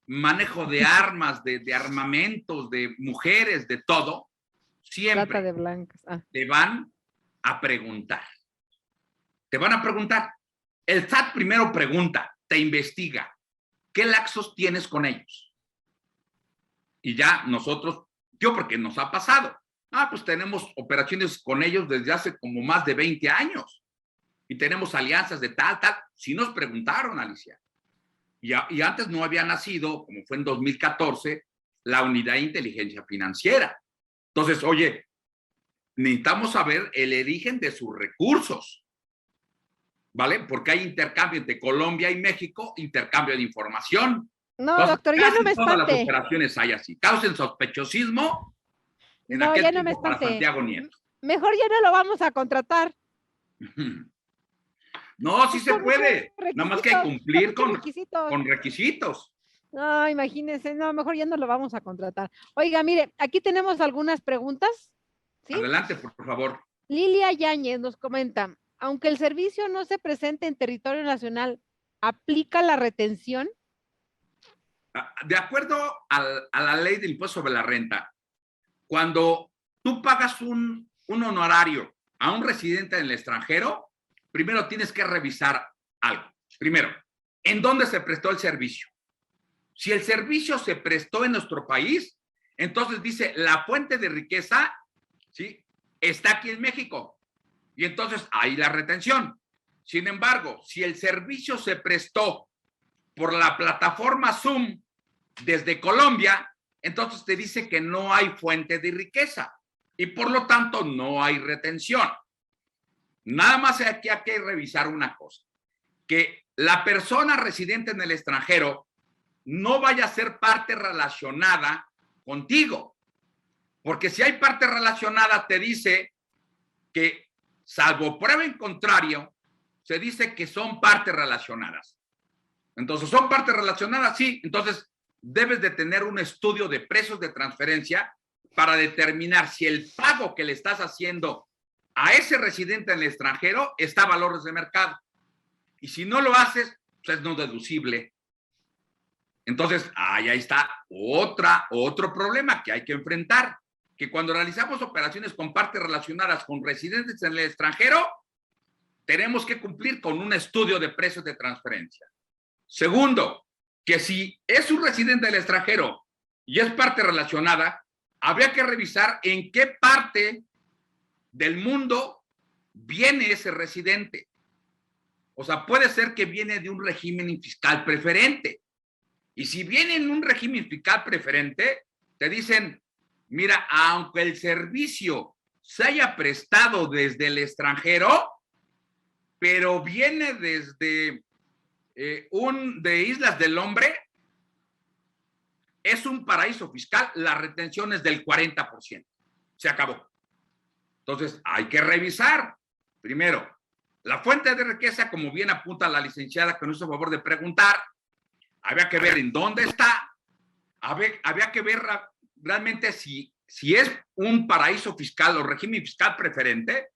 manejo de armas, de armamentos, de mujeres, de todo, siempre trata de blancas. te van a preguntar. Te van a preguntar. El SAT primero pregunta, te investiga. ¿Qué laxos tienes con ellos? Y ya nosotros, porque nos ha pasado. Pues tenemos operaciones con ellos desde hace como más de 20 años. Y tenemos alianzas de tal. Sí nos preguntaron, Alicia. Y antes no había nacido, como fue en 2014, la Unidad de Inteligencia Financiera. Entonces, oye, necesitamos saber el origen de sus recursos, ¿vale? Porque hay intercambio entre Colombia y México, intercambio de información. No, entonces, doctor, ya no me todas las espante. operaciones hay así. Causen sospechosismo en No, aquel ya no me tiempo para espante. Santiago Nieto. Mejor ya no lo vamos a contratar. No, sí se puede. Nada más que hay que cumplir con requisitos. No, imagínense, no, mejor ya no lo vamos a contratar. Oiga, mire, aquí tenemos algunas preguntas. ¿Sí? Adelante, por favor. Lilia Yáñez nos comenta, aunque el servicio no se presente en territorio nacional, ¿aplica la retención? De acuerdo a la ley del impuesto sobre la renta, cuando tú pagas un honorario a un residente en el extranjero, primero tienes que revisar algo. Primero, ¿en dónde se prestó el servicio? Si el servicio se prestó en nuestro país, entonces dice la fuente de riqueza, ¿sí?, está aquí en México. Y entonces hay la retención. Sin embargo, si el servicio se prestó por la plataforma Zoom desde Colombia, entonces te dice que no hay fuente de riqueza y por lo tanto no hay retención. Nada más aquí hay que revisar una cosa, que la persona residente en el extranjero no vaya a ser parte relacionada contigo, porque si hay parte relacionada te dice que, salvo prueba en contrario, se dice que son partes relacionadas. Entonces, ¿son partes relacionadas? Sí. Entonces, debes de tener un estudio de precios de transferencia para determinar si el pago que le estás haciendo a ese residente en el extranjero está a valores de mercado. Y si no lo haces, pues es no deducible. Entonces, ahí está otro problema que hay que enfrentar. que cuando realizamos operaciones con partes relacionadas con residentes en el extranjero, tenemos que cumplir con un estudio de precios de transferencia. Segundo, que si es un residente del extranjero y es parte relacionada, habría que revisar en qué parte del mundo viene ese residente. O sea, puede ser que viene de un régimen fiscal preferente. Y si viene en un régimen fiscal preferente, te dicen, mira, aunque el servicio se haya prestado desde el extranjero, pero viene desde de Islas del Hombre, es un paraíso fiscal, la retención es del 40%. Se acabó. Entonces, hay que revisar. Primero, la fuente de riqueza, como bien apunta la licenciada que nos hizo favor de preguntar, había que ver en dónde está, había que ver realmente si es un paraíso fiscal o régimen fiscal preferente,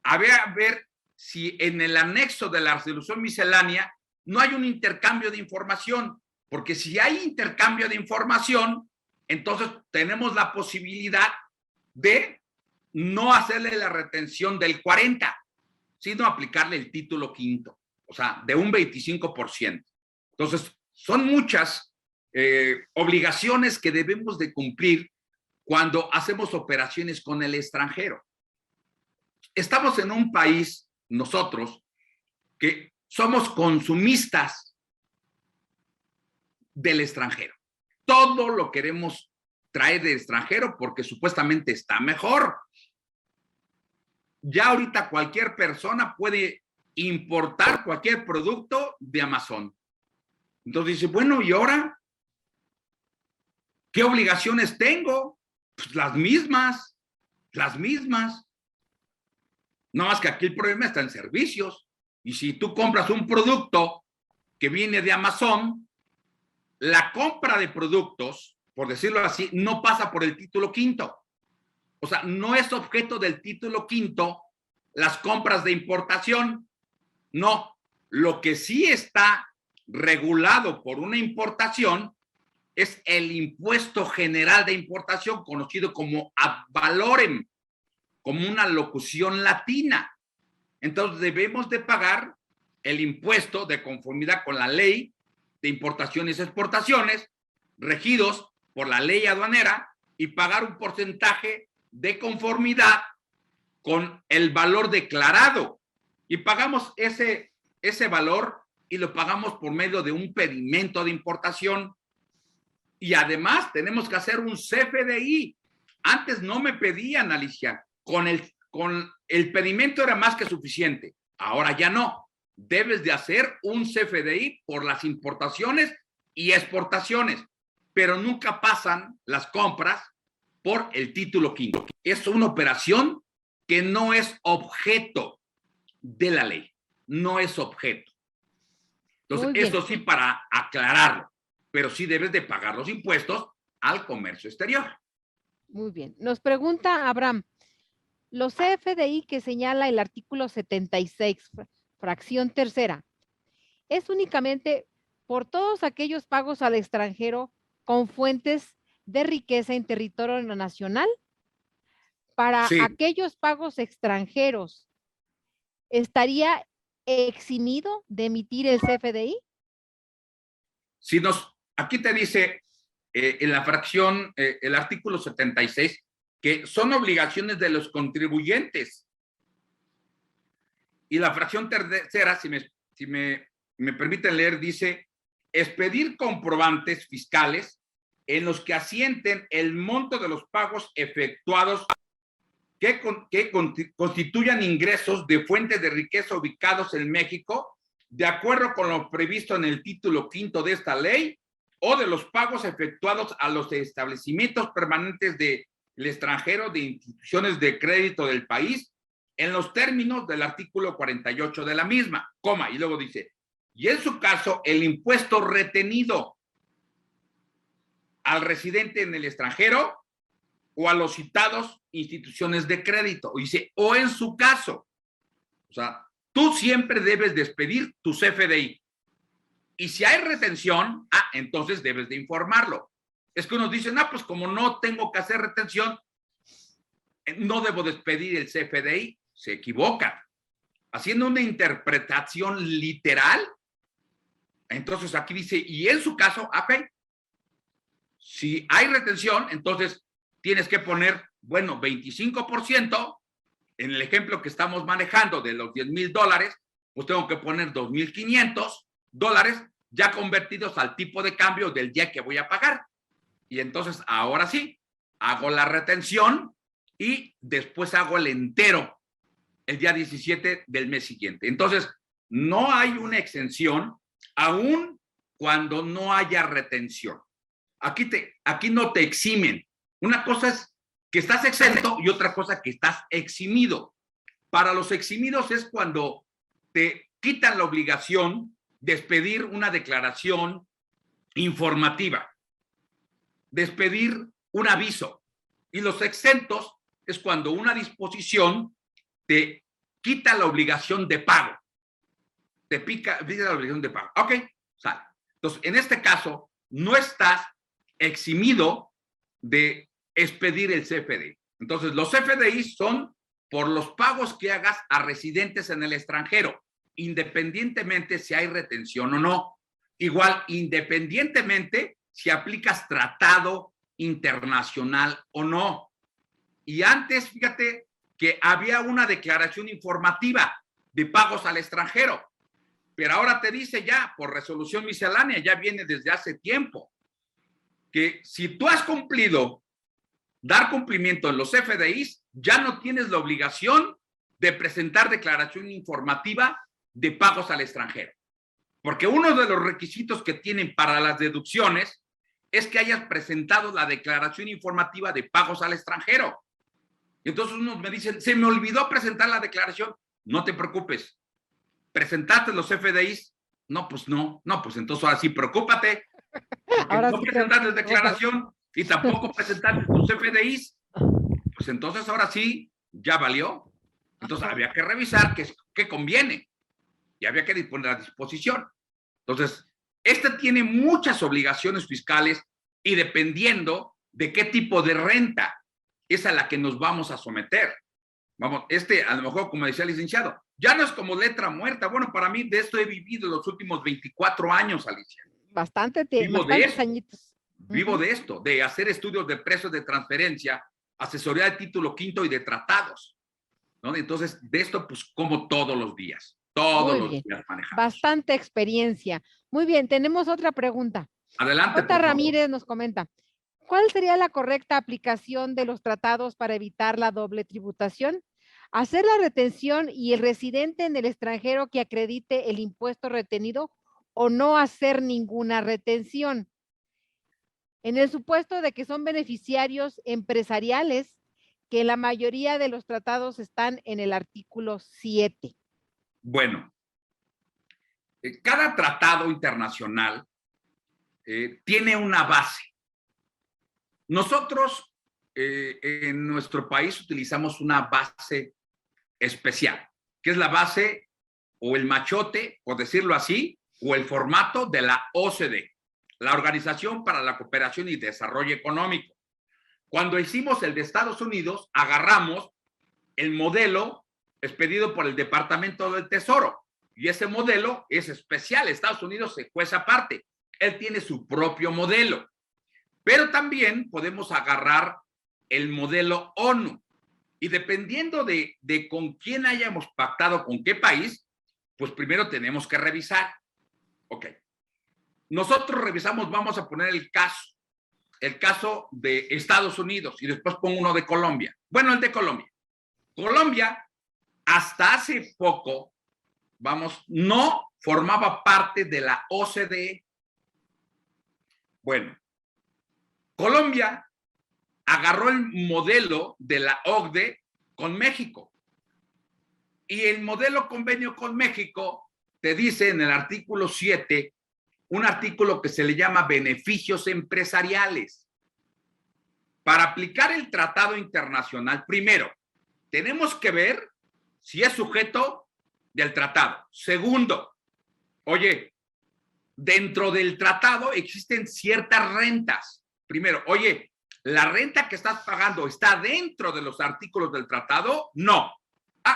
había que ver si en el anexo de la resolución miscelánea no hay un intercambio de información, porque si hay intercambio de información, entonces tenemos la posibilidad de no hacerle la retención del 40%, sino aplicarle el título quinto, o sea, de un 25%. Entonces, son muchas obligaciones que debemos de cumplir cuando hacemos operaciones con el extranjero. Estamos en un país, nosotros, que somos consumistas del extranjero. Todo lo queremos traer del extranjero porque supuestamente está mejor. Ya ahorita cualquier persona puede importar cualquier producto de Amazon. Entonces dice, bueno, ¿y ahora qué obligaciones tengo? Pues las mismas. No más que aquí el problema está en servicios. Y si tú compras un producto que viene de Amazon, la compra de productos, por decirlo así, no pasa por el título quinto. O sea, no es objeto del título quinto las compras de importación. No, lo que sí está regulado por una importación es el impuesto general de importación, conocido como ad valorem, como una locución latina. Entonces debemos de pagar el impuesto de conformidad con la ley de importaciones y exportaciones, regidos por la ley aduanera, y pagar un porcentaje de conformidad con el valor declarado. Y pagamos ese valor y lo pagamos por medio de un pedimento de importación. Y además tenemos que hacer un CFDI. Antes no me pedían, Alicia, con el pedimento era más que suficiente. Ahora ya no. Debes de hacer un CFDI por las importaciones y exportaciones, pero nunca pasan las compras por el título quinto. Es una operación que no es objeto de la ley, no es objeto. Entonces, eso sí, para aclararlo, pero sí debes de pagar los impuestos al comercio exterior. Muy bien. Nos pregunta Abraham, los CFDI que señala el artículo 76, fracción tercera, ¿es únicamente por todos aquellos pagos al extranjero con fuentes de riqueza en territorio nacional? Para Sí. aquellos pagos extranjeros, ¿estaría eximido de emitir el CFDI? Si aquí te dice en la fracción, el artículo 76, que son obligaciones de los contribuyentes. Y la fracción tercera, si me permiten leer, dice, expedir comprobantes fiscales en los que asienten el monto de los pagos efectuados que constituyan ingresos de fuentes de riqueza ubicados en México, de acuerdo con lo previsto en el título quinto de esta ley, o de los pagos efectuados a los establecimientos permanentes del extranjero de instituciones de crédito del país, en los términos del artículo 48 de la misma, coma, y luego dice, y en su caso, el impuesto retenido al residente en el extranjero o a los citados instituciones de crédito. Dice, o en su caso. O sea, tú siempre debes despedir tu CFDI. Y si hay retención, entonces debes de informarlo. Es que unos dicen, pues como no tengo que hacer retención, no debo despedir el CFDI, se equivocan. Haciendo una interpretación literal, entonces aquí dice, y en su caso, ok, si hay retención, entonces tienes que poner, bueno, 25%, en el ejemplo que estamos manejando de los $10,000, pues tengo que poner $2,500 ya convertidos al tipo de cambio del día que voy a pagar. Y entonces, ahora sí, hago la retención y después hago el entero el día 17 del mes siguiente. Entonces, no hay una exención aún cuando no haya retención. Aquí no te eximen. Una cosa es que estás exento y otra cosa que estás eximido. Para los eximidos es cuando te quitan la obligación de expedir una declaración informativa, de expedir un aviso. Y los exentos es cuando una disposición te quita la obligación de pago. Te quita la obligación de pago. Ok, sale. Entonces, en este caso, no estás eximido de expedir el CFDI. Entonces, los CFDI son por los pagos que hagas a residentes en el extranjero, independientemente si hay retención o no. Igual, independientemente si aplicas tratado internacional o no. Y antes, fíjate que había una declaración informativa de pagos al extranjero, pero ahora te dice ya, por resolución miscelánea, ya viene desde hace tiempo, que si tú has cumplido, dar cumplimiento en los FDIs, ya no tienes la obligación de presentar declaración informativa de pagos al extranjero. Porque uno de los requisitos que tienen para las deducciones es que hayas presentado la declaración informativa de pagos al extranjero. Entonces unos me dicen, se me olvidó presentar la declaración. No te preocupes. ¿Presentaste los FDIs? No, pues no. No, pues entonces ahora sí, preocúpate. Porque ahora no sí presentaste declaración y tampoco presentaste tus FDIs. Pues entonces ahora sí, ya valió. Entonces había que revisar qué conviene. Y había que disponer a disposición. Entonces, este tiene muchas obligaciones fiscales y dependiendo de qué tipo de renta es a la que nos vamos a someter. Vamos, a lo mejor, como decía el licenciado, ya no es como letra muerta. Bueno, para mí de esto he vivido los últimos 24 años, Alicia. Bastantes añitos. Vivo de esto, de hacer estudios de precios de transferencia, asesoría de título quinto y de tratados, ¿no? Entonces, de esto, pues, como todos los días. Todos los días manejamos. Bastante experiencia. Muy bien, tenemos otra pregunta. Adelante, J. Ramírez nos comenta, ¿cuál sería la correcta aplicación de los tratados para evitar la doble tributación? ¿Hacer la retención y el residente en el extranjero que acredite el impuesto retenido o no hacer ninguna retención? En el supuesto de que son beneficiarios empresariales, que la mayoría de los tratados están en el artículo 7. Bueno, cada tratado internacional tiene una base. Nosotros en nuestro país utilizamos una base especial, que es la base o el machote, por decirlo así, o el formato de la OCDE, la Organización para la Cooperación y Desarrollo Económico. Cuando hicimos el de Estados Unidos, agarramos el modelo expedido por el Departamento del Tesoro. Y ese modelo es especial. Estados Unidos se jueza aparte. Él tiene su propio modelo. Pero también podemos agarrar el modelo ONU. Y dependiendo de con quién hayamos pactado, con qué país, pues primero tenemos que revisar. Ok. Nosotros revisamos, vamos a poner el caso de Estados Unidos y después pongo uno de Colombia. Bueno, el de Colombia. Colombia, hasta hace poco, no formaba parte de la OCDE. Bueno, Colombia agarró el modelo de la OCDE con México. Y el modelo convenio con México te dice en el artículo 7, un artículo que se le llama beneficios empresariales. Para aplicar el tratado internacional, primero, tenemos que ver si es sujeto del tratado. Segundo, oye, dentro del tratado existen ciertas rentas. Primero, oye, ¿La renta que estás pagando está dentro de los artículos del tratado? No.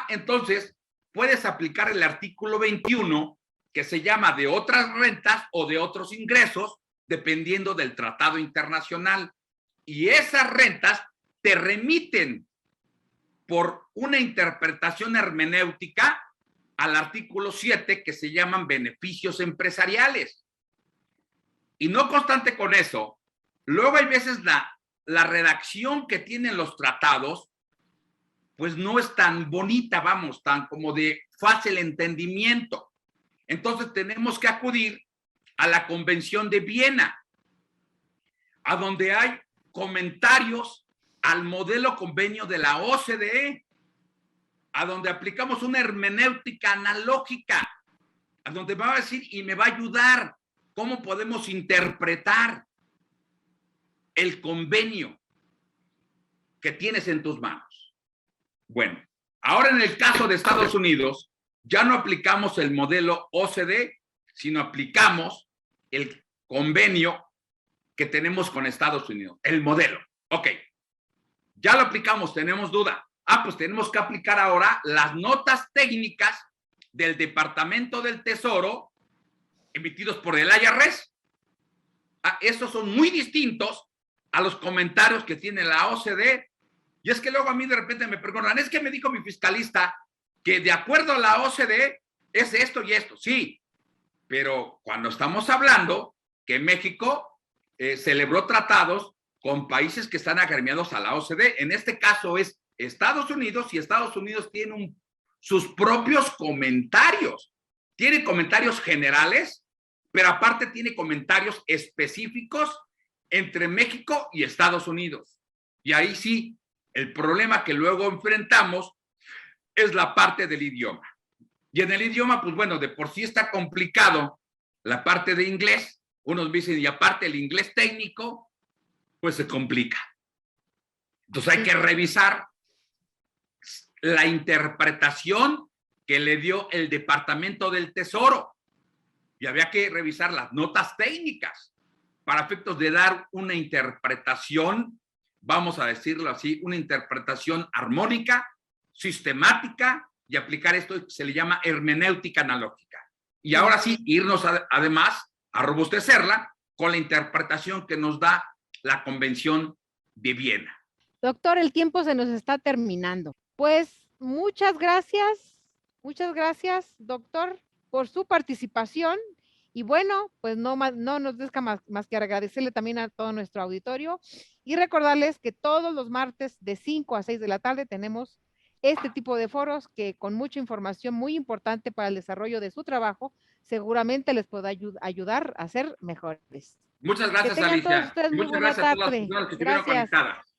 Entonces puedes aplicar el artículo 21, que se llama de otras rentas o de otros ingresos, dependiendo del tratado internacional. Y esas rentas te remiten por una interpretación hermenéutica al artículo 7, que se llaman beneficios empresariales. Y no constante con eso, luego hay veces la redacción que tienen los tratados, pues no es tan bonita, vamos, tan como de fácil entendimiento. Entonces tenemos que acudir a la Convención de Viena, a donde hay comentarios al modelo convenio de la OCDE, a donde aplicamos una hermenéutica analógica, a donde me va a decir y me va a ayudar cómo podemos interpretar el convenio que tienes en tus manos. Bueno, ahora en el caso de Estados Unidos, ya no aplicamos el modelo OCDE, sino aplicamos el convenio que tenemos con Estados Unidos, el modelo. Ok, ya lo aplicamos, tenemos duda. Pues tenemos que aplicar ahora las notas técnicas del Departamento del Tesoro emitidos por el IRS. Estos son muy distintos a los comentarios que tiene la OCDE. Y es que luego a mí de repente me preguntan, es que me dijo mi fiscalista que de acuerdo a la OCDE es esto y esto. Sí, pero cuando estamos hablando que México celebró tratados con países que están agremiados a la OCDE, en este caso es Estados Unidos, y Estados Unidos tiene sus propios comentarios. Tiene comentarios generales, pero aparte tiene comentarios específicos entre México y Estados Unidos. Y ahí sí, el problema que luego enfrentamos es la parte del idioma. Y en el idioma, pues bueno, de por sí está complicado la parte de inglés. Unos dicen, y aparte el inglés técnico, pues se complica. Entonces hay que revisar la interpretación que le dio el Departamento del Tesoro. Y había que revisar las notas técnicas para efectos de dar una interpretación, vamos a decirlo así, una interpretación armónica, sistemática, y aplicar esto que se le llama hermenéutica analógica. Y ahora sí, irnos además a robustecerla con la interpretación que nos da la Convención de Viena. Doctor, el tiempo se nos está terminando. Pues muchas gracias, doctor, por su participación. Y bueno, pues no nos deja más que agradecerle también a todo nuestro auditorio y recordarles que todos los martes de 5 a 6 de la tarde tenemos este tipo de foros que con mucha información muy importante para el desarrollo de su trabajo seguramente les pueda ayudar a ser mejores. Muchas gracias, Alicia. Muchas gracias a todas las personas que estuvieron conectadas.